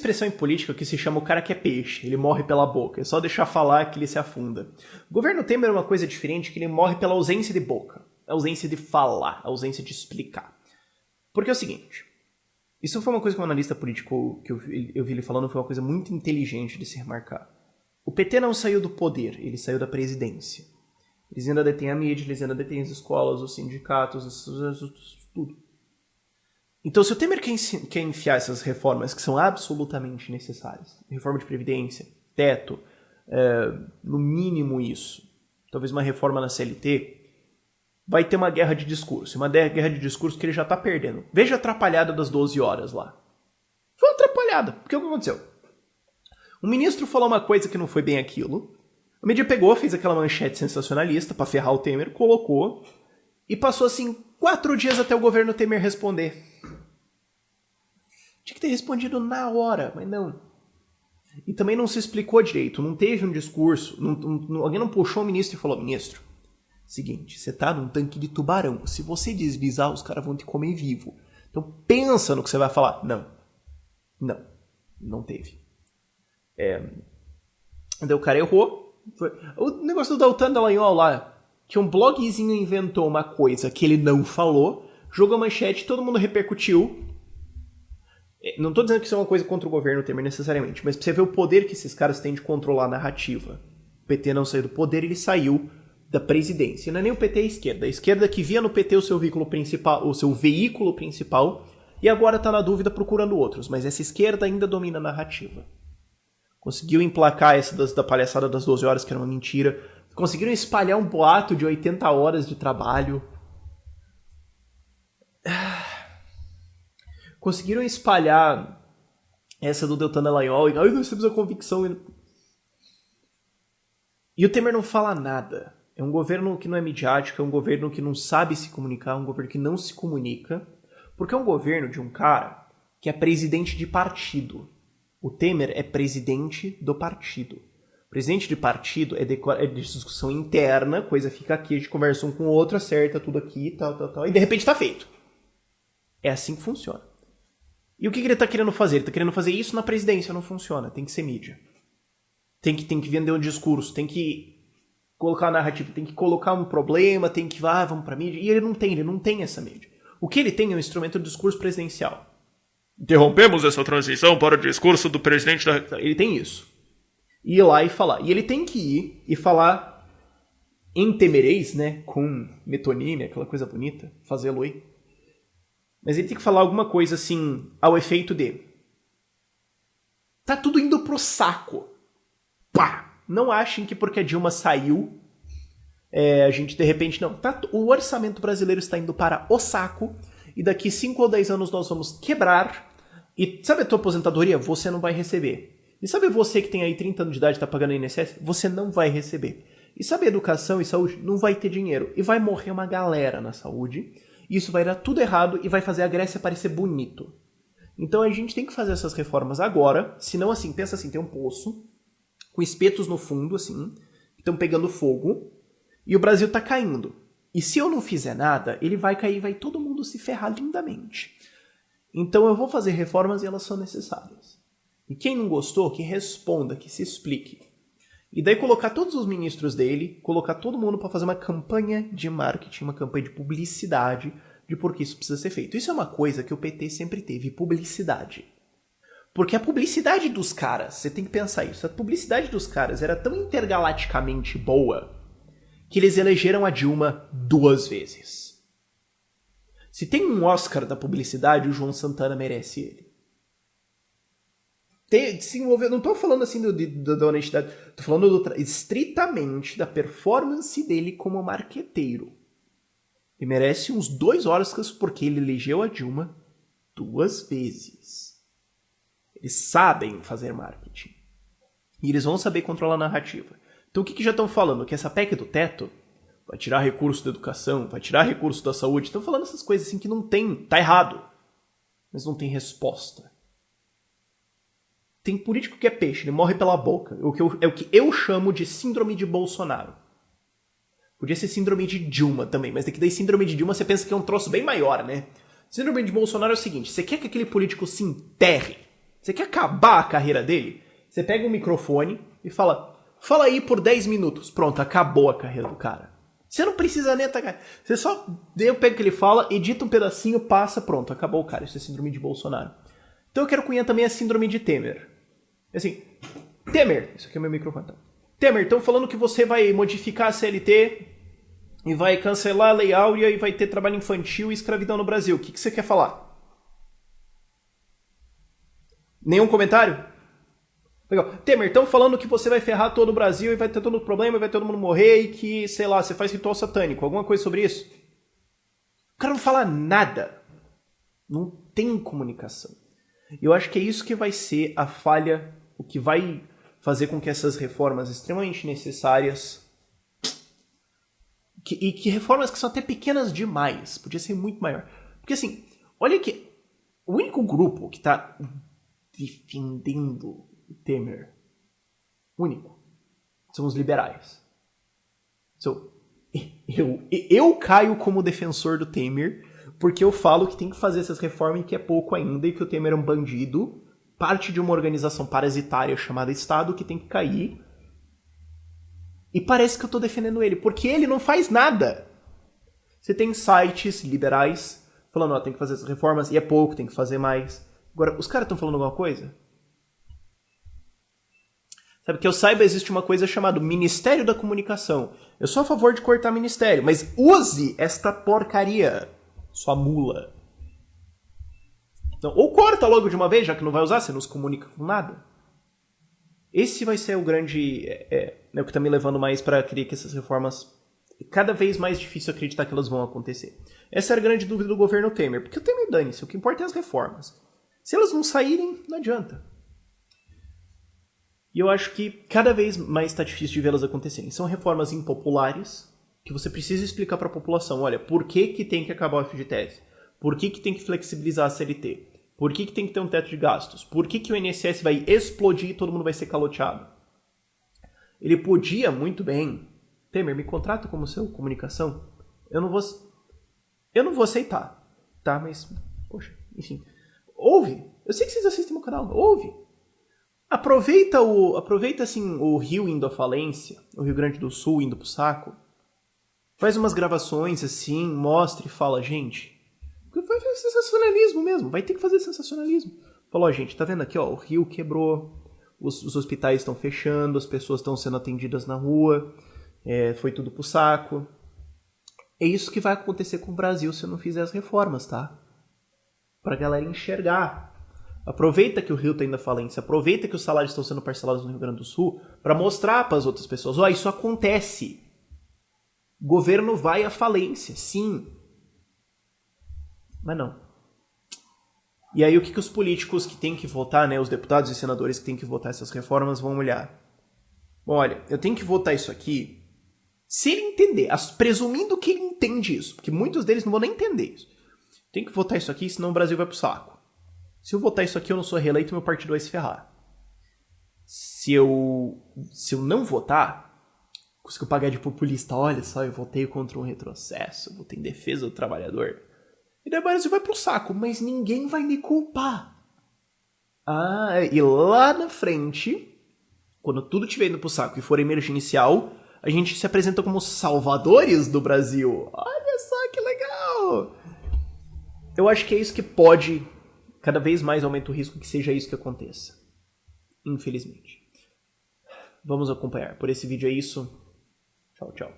expressão em política que se chama o cara que é peixe, ele morre pela boca, é só deixar falar que ele se afunda. O governo Temer é uma coisa diferente, que ele morre pela ausência de boca, a ausência de falar, a ausência de explicar. Porque é o seguinte, isso foi uma coisa que um analista político que eu vi ele falando, foi uma coisa muito inteligente de se remarcar. O PT não saiu do poder, ele saiu da presidência. Eles ainda detêm a mídia, eles ainda detêm as escolas, os sindicatos, tudo. Então, se o Temer quer enfiar essas reformas que são absolutamente necessárias, reforma de previdência, teto, no mínimo isso, talvez uma reforma na CLT, vai ter uma guerra de discurso. Uma guerra de discurso que ele já tá perdendo. Veja a atrapalhada das 12 horas lá. Foi uma atrapalhada. Porque o que aconteceu? O ministro falou uma coisa que não foi bem aquilo. A mídia pegou, fez aquela manchete sensacionalista pra ferrar o Temer, colocou, e passou assim 4 dias até o governo Temer responder. Tinha que ter respondido na hora, mas não. E também não se explicou direito, não teve um discurso, alguém não puxou o ministro e falou, ministro, seguinte, você tá num tanque de tubarão, se você deslizar, os caras vão te comer vivo. Então pensa no que você vai falar. Não teve. Daí o cara errou. O negócio do Deltan Dallagnol lá, que um blogzinho inventou uma coisa que ele não falou, jogou a manchete, todo mundo repercutiu. Não tô dizendo que isso é uma coisa contra o governo Temer necessariamente, mas pra você ver o poder que esses caras têm de controlar a narrativa. O PT não saiu do poder, ele saiu da presidência. Não é nem o PT, a esquerda que via no PT o seu veículo principal, e agora tá na dúvida procurando outros, mas essa esquerda ainda domina a narrativa. Conseguiu emplacar essa da palhaçada das 12 horas, que era uma mentira. Conseguiram espalhar um boato de 80 horas de trabalho. Conseguiram espalhar essa do Deltan Dallagnol. E nós temos a convicção. E o Temer não fala nada. É um governo que não é midiático, é um governo que não sabe se comunicar, é um governo que não se comunica. Porque é um governo de um cara que é presidente de partido. O Temer é presidente do partido. Presidente de partido é de discussão interna, coisa fica aqui, a gente conversa um com o outro, acerta tudo aqui, tal, e de repente tá feito. É assim que funciona. E o que ele tá querendo fazer? Ele tá querendo fazer isso na presidência, não funciona, tem que ser mídia. Tem que vender um discurso, tem que colocar a narrativa, tem que colocar um problema, tem que, vamos pra mídia, e ele não tem essa mídia. O que ele tem é um instrumento de discurso presidencial. Interrompemos essa transição para o discurso do presidente da... Ele tem isso. Ir lá e falar. E ele tem que ir e falar em temerês, né? Com metonímia, aquela coisa bonita. Fazê-lo aí. Mas ele tem que falar alguma coisa assim, ao efeito de... Tá tudo indo pro saco. Pá! Não achem que porque a Dilma saiu, a gente de repente... Não. O orçamento brasileiro está indo para o saco. E daqui 5 ou 10 anos nós vamos quebrar. E sabe a tua aposentadoria? Você não vai receber. E sabe você que tem aí 30 anos de idade e está pagando INSS? Você não vai receber. E sabe educação e saúde? Não vai ter dinheiro. E vai morrer uma galera na saúde. E isso vai dar tudo errado e vai fazer a Grécia parecer bonito. Então a gente tem que fazer essas reformas agora. Senão assim, pensa assim, tem um poço com espetos no fundo, assim, que estão pegando fogo. E o Brasil tá caindo. E se eu não fizer nada, ele vai cair e vai todo mundo se ferrar lindamente. Então eu vou fazer reformas e elas são necessárias. E quem não gostou, que responda, que se explique. E daí colocar todos os ministros dele, colocar todo mundo para fazer uma campanha de marketing, uma campanha de publicidade de por que isso precisa ser feito. Isso é uma coisa que o PT sempre teve, publicidade. Porque a publicidade dos caras, você tem que pensar isso, a publicidade dos caras era tão intergalaticamente boa que eles elegeram a Dilma 2 vezes. Se tem um Oscar da publicidade, o João Santana merece ele. Não tô falando assim da honestidade, tô falando estritamente da performance dele como marqueteiro. Ele merece uns 2 Oscars porque ele elegeu a Dilma 2 vezes. Eles sabem fazer marketing. E eles vão saber controlar a narrativa. Então o que já estão falando? Que essa PEC do teto vai tirar recurso da educação, vai tirar recurso da saúde. Estão falando essas coisas assim que não tem, tá errado. Mas não tem resposta. Tem político que é peixe, ele morre pela boca. É o que eu chamo de síndrome de Bolsonaro. Podia ser síndrome de Dilma também, mas daqui daí síndrome de Dilma você pensa que é um troço bem maior, né? Síndrome de Bolsonaro é o seguinte, você quer que aquele político se enterre, Você quer acabar a carreira dele? Você pega o microfone e fala aí por 10 minutos. Pronto, acabou a carreira do cara. Você não precisa nem atacar. Você só pega o que ele fala, edita um pedacinho, passa, pronto, acabou o cara. Isso é síndrome de Bolsonaro. Então eu quero cunhar também a síndrome de Temer. Assim, Temer, isso aqui é o meu microfone. Então. Temer, estão falando que você vai modificar a CLT e vai cancelar a Lei Áurea e vai ter trabalho infantil e escravidão no Brasil. O que você quer falar? Nenhum comentário? Legal. Temer, estão falando que você vai ferrar todo o Brasil e vai ter todo problema e vai todo mundo morrer e que, sei lá, você faz ritual satânico. Alguma coisa sobre isso? O cara não fala nada. Não tem comunicação. Eu acho que é isso que vai ser a falha, o que vai fazer com que essas reformas extremamente necessárias, que reformas que são até pequenas demais, podia ser muito maior. Porque assim, olha que o único grupo que está defendendo o Temer, único, são os liberais. So, eu caio como defensor do Temer, porque eu falo que tem que fazer essas reformas e que é pouco ainda, e que o Temer é um bandido, parte de uma organização parasitária chamada Estado, que tem que cair. E parece que eu tô defendendo ele, porque ele não faz nada. Você tem sites liberais falando, ó, tem que fazer essas reformas, e é pouco, tem que fazer mais. Agora, os caras estão falando alguma coisa? Sabe, que eu saiba, existe uma coisa chamada Ministério da Comunicação. Eu sou a favor de cortar ministério, mas use esta porcaria, sua mula. Então, ou corta logo de uma vez, já que não vai usar, você não se comunica com nada. Esse vai ser o grande... o que está me levando mais para querer que essas reformas... É cada vez mais difícil acreditar que elas vão acontecer. Essa é a grande dúvida do governo Temer. Porque o Temer dane-se, o que importa é as reformas. Se elas não saírem, não adianta. E eu acho que cada vez mais está difícil de vê-las acontecerem. São reformas impopulares que você precisa explicar para a população. Olha, por que tem que acabar o FGTS? Por que tem que flexibilizar a CLT? Por que tem que ter um teto de gastos? Por que o INSS vai explodir e todo mundo vai ser caloteado? Ele podia muito bem... Temer, me contrata como seu comunicação? Eu não vou aceitar, tá? Mas, poxa, enfim. Ouve. Eu sei que vocês assistem meu canal. Ouve. Aproveita assim, o Rio indo à falência, o Rio Grande do Sul indo pro saco. Faz umas gravações assim, mostra e fala, gente... Vai fazer sensacionalismo mesmo, vai ter que fazer sensacionalismo. Falou, gente, tá vendo aqui, ó, o Rio quebrou, os hospitais estão fechando, as pessoas estão sendo atendidas na rua, foi tudo pro saco. É isso que vai acontecer com o Brasil se eu não fizer as reformas, tá? Pra galera enxergar. Aproveita que o Rio tá indo à falência, aproveita que os salários estão sendo parcelados no Rio Grande do Sul pra mostrar pras outras pessoas, ó, isso acontece. O governo vai à falência, sim. Mas não. E aí o que os políticos que têm que votar, né, os deputados e senadores que têm que votar essas reformas vão olhar? Bom, olha, eu tenho que votar isso aqui se ele entender, presumindo que ele entende isso, porque muitos deles não vão nem entender isso. Tem que votar isso aqui, senão o Brasil vai pro saco. Se eu votar isso aqui, eu não sou reeleito, meu partido vai se ferrar. Se eu não votar, consigo pagar de populista. Olha só, eu votei contra um retrocesso, eu votei em defesa do trabalhador. E daí o Brasil vai pro saco, mas ninguém vai me culpar. Ah, e lá na frente, quando tudo estiver indo pro saco e for emergencial, a gente se apresenta como salvadores do Brasil. Olha só que legal! Eu acho que é isso que pode, cada vez mais aumenta o risco que seja isso que aconteça. Infelizmente. Vamos acompanhar. Por esse vídeo é isso. Tchau, tchau.